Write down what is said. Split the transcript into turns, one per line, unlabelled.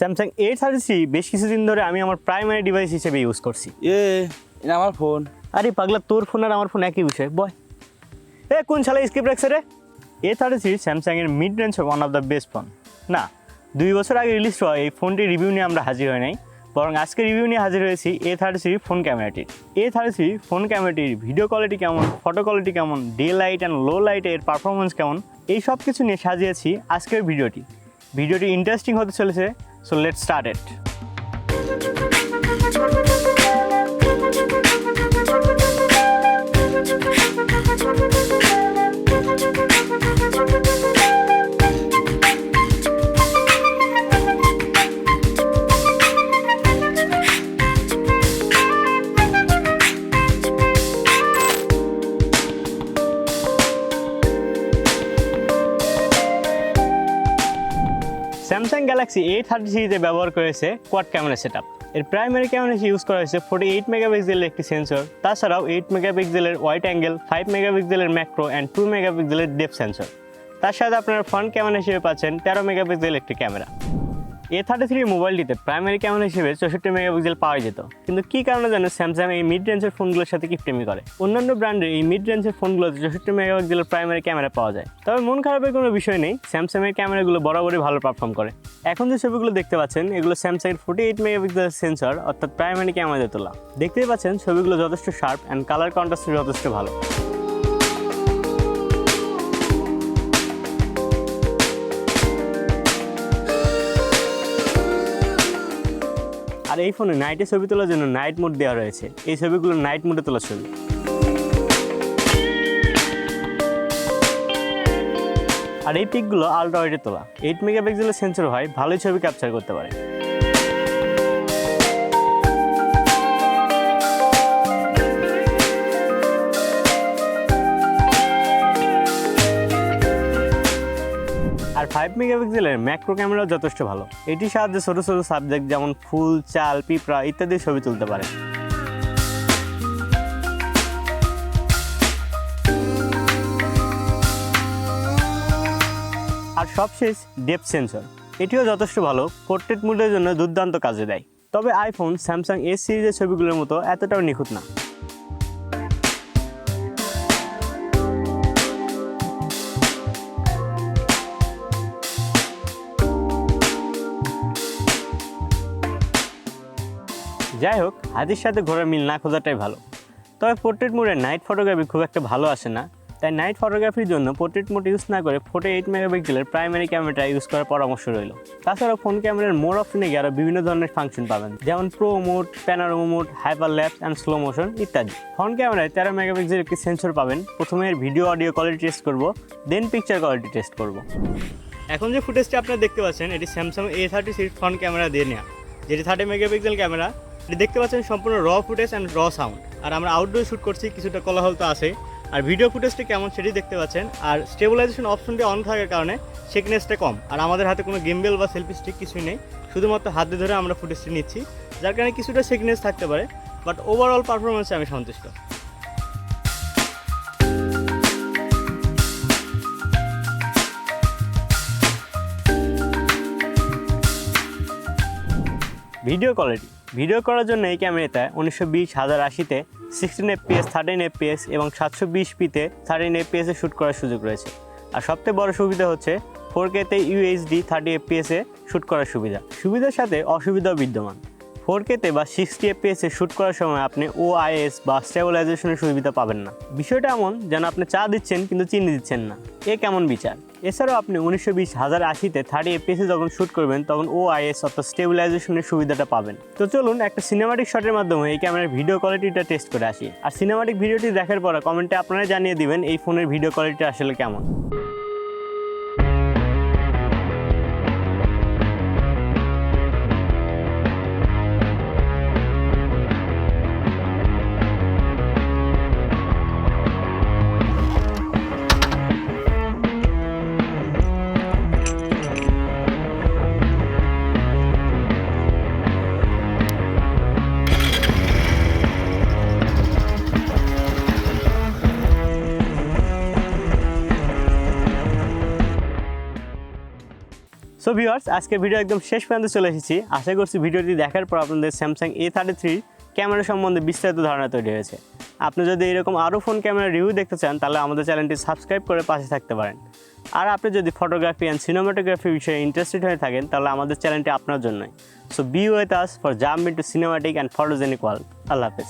Samsung A33 বেশ কিছুদিন ধরে আমি আমার প্রাইমারি ডিভাইস হিসেবে ইউজ করছি।
এটা আমার ফোন।
আরে পাগলা, তোর ফোন আর আমার ফোন একই বিষয় বয়। কোন শালা স্ক্রিপ্ট রাখছে রে? A33 স্যামসাংয়ের mid range one of the best phone. না, 2 বছর আগে রিলিজ হওয়া এই ফোনটির রিভিউ নিয়ে আমরা হাজির হই নাই, বরং আজকে রিভিউ নিয়ে হাজির হয়েছি A33 ফোন ক্যামেরাটির। A33 ফোন ক্যামেরাটির ভিডিও কোয়ালিটি কেমন, ফটো কোয়ালিটি কেমন, ডে লাইট অ্যান্ড লো লাইটের পারফরমেন্স কেমন, এই সব কিছু নিয়ে সাজিয়েছি আজকের ভিডিওটি। ভিডিওটি ইন্টারেস্টিং হতে চলেছে, so let's start it. Samsung Galaxy A33 ব্যবহার করেছে কোয়াড ক্যামেরা সেটআপ। এর প্রাইমারি ক্যামেরা ইউজ করা হয়েছে 48 মেগাপিক্সেলের একটি সেন্সর, তাছাড়াও 8 মেগাপিক্সেলের ওয়াইড অ্যাঙ্গেল, 5 মেগাপিক্সেলের ম্যাক্রো অ্যান্ড 2 মেগাপিক্সেলের ডেপথ সেন্সর। তার সাথে আপনারা ফ্রন্ট ক্যামেরা হিসেবে পাচ্ছেন 13 মেগাপিক্সেলের একটি ক্যামেরা। A33 মোবাইলটিতে প্রাইমারি ক্যামেরা হিসেবে 64 মেগাপিক্সেল পাওয়া যেত, কিন্তু কী কারণে যেন স্যামসাং এই মিড রেঞ্জের ফোনগুলোর সাথে কিপটেমি করে। অন্যান্য ব্র্যান্ডের এই মিড রেঞ্জের ফোনগুলোতে 64 মেগাপিক্সেলের প্রাইমারি ক্যামেরা পাওয়া যায়। তবে মন খারাপের কোনো বিষয় নেই, স্যামসাংয়ের ক্যামেরাগুলো বরাবরই ভালো পারফর্ম করে। এখন যে ছবিগুলো দেখতে পাচ্ছেন এগুলো স্যামসাংয়ের 48 মেগাপিক্সেলের সেন্সর অর্থাৎ প্রাইমারি ক্যামেরাতে তোলা। দেখতেই পাচ্ছেন ছবিগুলো যথেষ্ট শার্প অ্যান্ড কালার কন্ট্রাস্ট যথেষ্ট ভালো। আর এই ফোনে নাইটে ছবি তোলার জন্য নাইট মোড দেওয়া রয়েছে। এই ছবিগুলো নাইট মোডে তোলা ছবি। আর এই পিকগুলো আলট্রা ওয়াইডে তোলা। 8 মেগাপিক্সেলের সেন্সর হয়, ভালোই ছবি ক্যাপচার করতে পারে। আর 5 মেগাপিক্সেলের ম্যাক্রো ক্যামেরাও যথেষ্ট ভালো। এটির সাহায্যে ছোট ছোট সাবজেক্ট যেমন ফুল, চাল, পিঁপড়া ইত্যাদি ছবি তুলতে পারে। আর সবশেষ ডেপথ সেন্সর, এটিও যথেষ্ট ভালো, পোর্ট্রেট মোডের জন্য দুর্দান্ত কাজে দেয়। তবে আইফোন, স্যামসাং এস সিরিজের ছবিগুলোর মতো এতটাও নিখুঁত না। যাই হোক, হাতির সাথে ঘোড়ার মিল না খোঁজাটাই ভালো। তবে পোর্ট্রেট মোডে নাইট ফটোগ্রাফি খুব একটা ভালো আসে না, তাই নাইট ফটোগ্রাফির জন্য পোর্ট্রেট মোড ইউজ না করে 48 মেগাপিক্সেলের প্রাইমারি ক্যামেরাটা ইউজ করার পরামর্শ রইল। তাছাড়াও ফোন ক্যামেরার মোড অপশনে গিয়ে আরও বিভিন্ন ধরনের ফাংশন পাবেন, যেমন pro mode, panorama mode, hyper lapse and slow motion ইত্যাদি। ফ্রন্ট ক্যামেরায় 13 মেগাপিক্সেলের একটি সেন্সর পাবেন। প্রথমে এর ভিডিও অডিও কোয়ালিটি টেস্ট করব, দেন পিকচার কোয়ালিটি টেস্ট করব। এখন যে ফুটেজটি আপনারা দেখতে পাচ্ছেন এটি স্যামসাং A33 ফ্রন্ট ক্যামেরা দিয়ে নেওয়া, যেটি 30 মেগাপিক্সেল ক্যামেরা। এটি দেখতে পাচ্ছেন সম্পূর্ণ র ফুটেজ অ্যান্ড র সাউন্ড। আর আমরা আউটডোর শ্যুট করছি, কিছুটা কোলাহল তো আছে। আর ভিডিও ফুটেজটি কেমন সেটি দেখতে পাচ্ছেন। আর স্টেবিলাইজেশন অপশনটি অন থাকার কারণে শেকনেসটা কম। আর আমাদের হাতে কোনো গিম্বেল বা সেলফি স্টিক কিছুই নেই, শুধুমাত্র হাতে ধরে আমরা ফুটেজটি নিচ্ছি, যার কারণে কিছুটা শেকনেস থাকতে পারে, বাট ওভারঅল পারফরমেন্সে আমি সন্তুষ্ট। ভিডিও করার জন্য এই ক্যামেরাতে 1920x1080-তে 16 fps, 13 fps এবং 720pতে 13 fps এ শ্যুট করার সুযোগ রয়েছে। আর সবথেকে বড় সুবিধা হচ্ছে 4Kতে UHD 30 fps এ শ্যুট করার সুবিধার সাথে অসুবিধাও বিদ্যমান। 4Kতে বা 60 fps এ শ্যুট করার সময় আপনি OIS বা স্টেবিলাইজেশনের সুবিধা পাবেন না। বিষয়টা এমন যেন আপনি চা দিচ্ছেন কিন্তু চিনি দিচ্ছেন না। এ কেমন বিচার? এছাড়াও আপনি 1920x1080-তে 30 fps যখন শ্যুট করবেন তখন OIS অর্থাৎ স্টেবিলাইজেশনের সুবিধাটা পাবেন। তো চলুন একটা সিনেমাটিক শটের মাধ্যমে এই ক্যামেরার ভিডিও কোয়ালিটিটা টেস্ট করে আসি। আর সিনেমাটিক ভিডিওটি দেখার পর কমেন্টে আপনারা জানিয়ে দিবেন এই ফোনের ভিডিও কোয়ালিটি আসলে কেমন। ভিউয়ার্স, আজকে ভিডিও একদম শেষ পর্যন্ত চলে এসেছি। আশা করছি ভিডিওটি দেখার পর আপনাদের স্যামসাং A33 ক্যামেরা সম্বন্ধে বিস্তারিত ধারণা তৈরি হয়েছে। আপনি যদি এরকম আরও ফোন ক্যামেরা রিভিউ দেখতে চান তাহলে আমাদের চ্যানেলটি সাবস্ক্রাইব করে পাশে থাকতে পারেন। আর আপনি যদি ফটোগ্রাফি অ্যান্ড সিনেমাটোগ্রাফি বিষয়ে ইন্টারেস্টেড হয়ে থাকেন তাহলে আমাদের চ্যানেলটি আপনার জন্যই। So be with us for jump into cinematic and photogenic world. আল্লাহ হাফেজ।